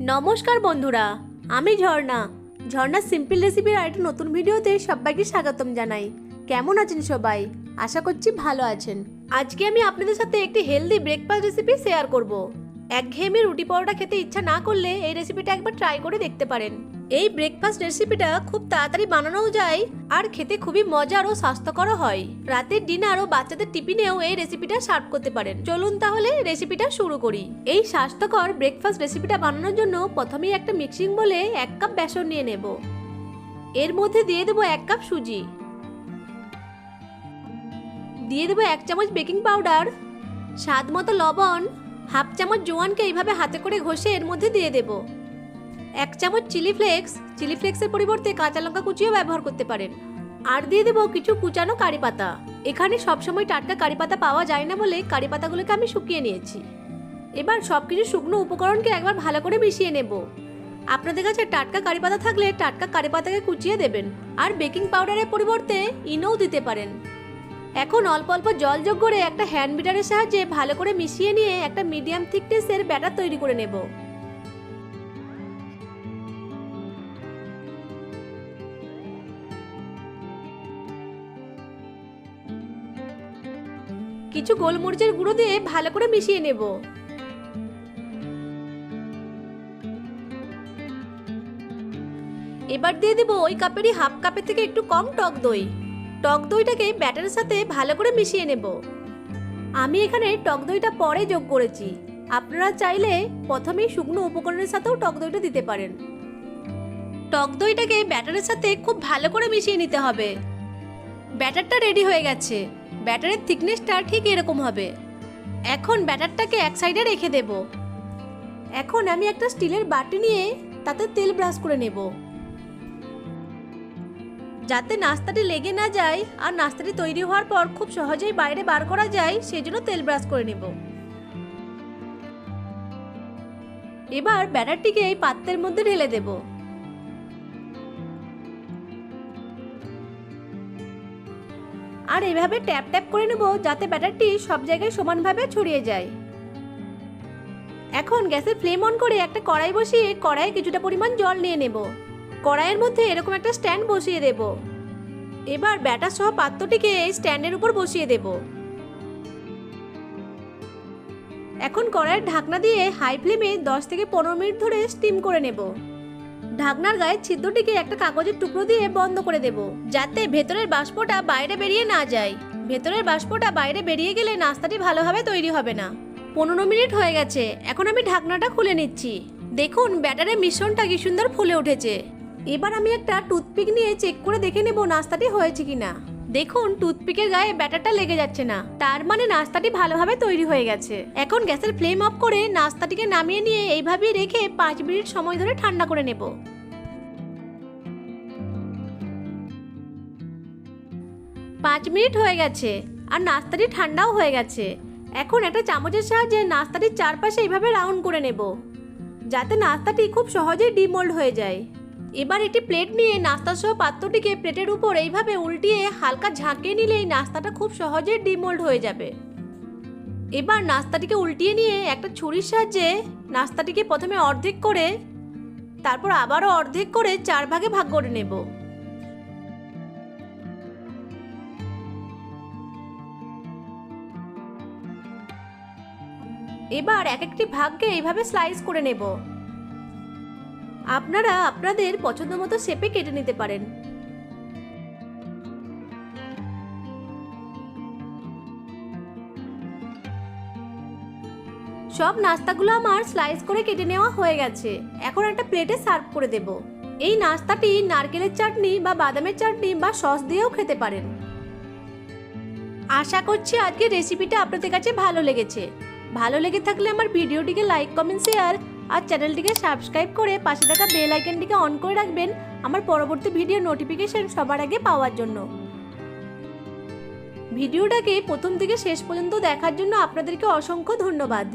নমস্কার বন্ধুরা, আমি ঝর্ণা। ঝর্ণার সিম্পল রেসিপির আরেকটা নতুন ভিডিওতে সবাইকে স্বাগতম জানাই। কেমন আছেন সবাই? আশা করছি ভালো আছেন। আজকে আমি আপনাদের সাথে একটি হেলদি ব্রেকফাস্ট রেসিপি শেয়ার করব। একঘেয়েমি রুটি পরোটা খেতে ইচ্ছা না করলে এই রেসিপিটা একবার ট্রাই করে দেখতে পারেন। এই ব্রেকফাস্ট রেসিপিটা খুব তাড়াতাড়ি বানানোও যায় আর খেতে খুবই মজার ও স্বাস্থ্যকর হয়। রাতের ডিনার ও বাচ্চাদের টিফিনেও এই রেসিপিটা সার্ভ করতে পারেন। চলুন তাহলে রেসিপিটা শুরু করি। এই স্বাস্থ্যকর ব্রেকফাস্ট রেসিপিটা বানানোর জন্য প্রথমেই একটা মিক্সিং বলে 1 কাপ বেসন নিয়ে নেব। এর মধ্যে দিয়ে দেবো 1 কাপ সুজি, দিয়ে দেবো 1 চামচ বেকিং পাউডার, স্বাদ মতো লবণ, হাফ চামচ জোয়ানকে এইভাবে হাতে করে ঘষে এর মধ্যে দিয়ে দেব। 1 চামচ চিলি ফ্লেক্সের পরিবর্তে কাঁচা লঙ্কা কুচিও ব্যবহার করতে পারেন। আর দিয়ে দেবো কিছু কুচানো কারি পাতা। এখানে সবসময় টাটকা কারি পাতা পাওয়া যায় না বলে কারি পাতাগুলোকে আমি শুকিয়ে নিয়েছি। এবার সবকিছু শুকনো উপকরণকে একবার ভালো করে মিশিয়ে নেব। আপনাদের কাছে টাটকা কারি পাতা থাকলে টাটকা কারি পাতাকে কুচিয়ে দেবেন, আর বেকিং পাউডারের পরিবর্তে ইনোও দিতে পারেন। এখন অল্প অল্প জল যোগ করে একটা হ্যান্ড বিটারের সাহায্যে ভালো করে মিশিয়ে নিয়ে একটা মিডিয়াম থিকনেসের ব্যাটার তৈরি করে নেব। কিছু গোলমরিচের গুঁড়ো দিয়ে ভালো করে মিশিয়ে নেব। এবার দিয়ে দেব ওই কাপেরই হাফ কাপের থেকে একটু কম টক দই। টক দইটাকে ব্যাটারের সাথে ভালো করে মিশিয়ে নেব। আমি এখানে টক দইটা পরে যোগ করেছি, আপনারা চাইলে প্রথমেই শুকনো উপকরণের সাথেও টক দইটা দিতে পারেন। টক দইটাকে ব্যাটারের সাথে খুব ভালো করে মিশিয়ে নিতে হবে। ব্যাটারটা রেডি হয়ে গেছে। ব্যাটারের থিকনেসটা ঠিক এরকম হবে। এখন ব্যাটারটাকে এক সাইডে রেখে দেব। এখন আমি একটা স্টিলের বাটি নিয়ে তাতে তেল ব্রাশ করে নেব, যাতে নাস্তাটি লেগে না যায় আর নাস্তাটি তৈরি হওয়ার পর খুব সহজেই বাইরে বার করা যায়, সেই জন্য তেল ব্রাশ করে নেব। এবার ব্যাটারটিকে এই পাত্রের মধ্যে ঢেলে দেব। আর এভাবে ট্যাপ ট্যাপ করে নেব যাতে ব্যাটারটি সব জায়গায় সমানভাবে ছড়িয়ে যায়। এখন গ্যাসের ফ্লেম অন করে একটা কড়াই বসিয়ে কড়াইয়ে কিছুটা পরিমাণ জল নিয়ে নেব। কড়াইয়ের মধ্যে এরকম একটা স্ট্যান্ড বসিয়ে দেব। এবার ব্যাটার সহ পাত্রটিকে এই স্ট্যান্ডের উপর বসিয়ে দেব। এখন কড়াইয়ের ঢাকনা দিয়ে হাই ফ্লেমে 10 থেকে 15 মিনিট ধরে স্টিম করে নেব। ঢাকনার গায়ের ছিদ্রটিকে একটা কাগজের টুকরো দিয়ে বন্ধ করে দেব, যাতে ভেতরের বাষ্পটা বাইরে বেরিয়ে না যায়। ভেতরের বাষ্পটা বাইরে বেরিয়ে গেলে নাস্তাটি ভালোভাবে তৈরি হবে না। 15 মিনিট হয়ে গেছে। এখন আমি ঢাকনাটা খুলে নিচ্ছি। দেখুন ব্যাটারের মিশ্রণটা কি সুন্দর ফুলে উঠেছে। এবার আমি একটা টুথপিক নিয়ে চেক করে দেখে নেব নাস্তাটি হয়েছে কিনা। দেখুন টুথপিকের গায়ে ব্যাটারটা লেগে যাচ্ছে না, তার মানে নাস্তাটি ভালোভাবে তৈরি হয়ে গেছে। এখন গ্যাসের ফ্লেম অফ করে নাস্তাটিকে নামিয়ে নিয়ে এইভাবেই রেখে 5 মিনিট সময় ধরে ঠান্ডা করে নেব। 5 মিনিট হয়ে গেছে আর নাস্তাটি ঠান্ডাও হয়ে গেছে। এখন একটা চামচের সাহায্যে নাস্তাটির চারপাশে এইভাবে রাউন্ড করে নেব, যাতে নাস্তাটি খুব সহজেই ডিমোল্ড হয়ে যায়। এবার একটি প্লেট নিয়ে নাস্তা সহ পাত্রটিকে প্লেটের উপর এইভাবে উল্টিয়ে হালকা ঝাঁকিয়ে নিলেই নাস্তাটা খুব সহজেই ডিমোল্ড হয়ে যাবে। এবার নাস্তাটিকে উল্টিয়ে নিয়ে একটা ছুরির সাহায্যে নাস্তাটিকে প্রথমে অর্ধেক করে, তারপর আবারও অর্ধেক করে 4 ভাগে ভাগ করে নেব। এবার এক একটি ভাগকে এইভাবে স্লাইস করে নেব। আপনারা আপনাদের পছন্দ মতো শেপে কেটে নিতে পারেন। সব নাস্তাগুলো আমার স্লাইস করে কেটে নেওয়া হয়ে গেছে। এখন একটা প্লেটে সার্ভ করে দেব। এই নাস্তাটি নারকেলের চাটনি বা বাদামের চাটনি বা সস দিয়েও খেতে পারেন। আশা করছি আজকের রেসিপিটা আপনাদের কাছে ভালো লেগেছে। ভালো লেগে থাকলে আমার ভিডিওটিকে লাইক, কমেন্ট, শেয়ার আর চ্যানেলটিকে সাবস্ক্রাইব করে পাশে থাকা বেল আইকনটিকে অন করে রাখবেন আমার পরবর্তী ভিডিও নোটিফিকেশন সবার আগে পাওয়ার জন্য। ভিডিওটাকে প্রথম থেকে শেষ পর্যন্ত দেখার জন্য আপনাদেরকে অসংখ্য ধন্যবাদ।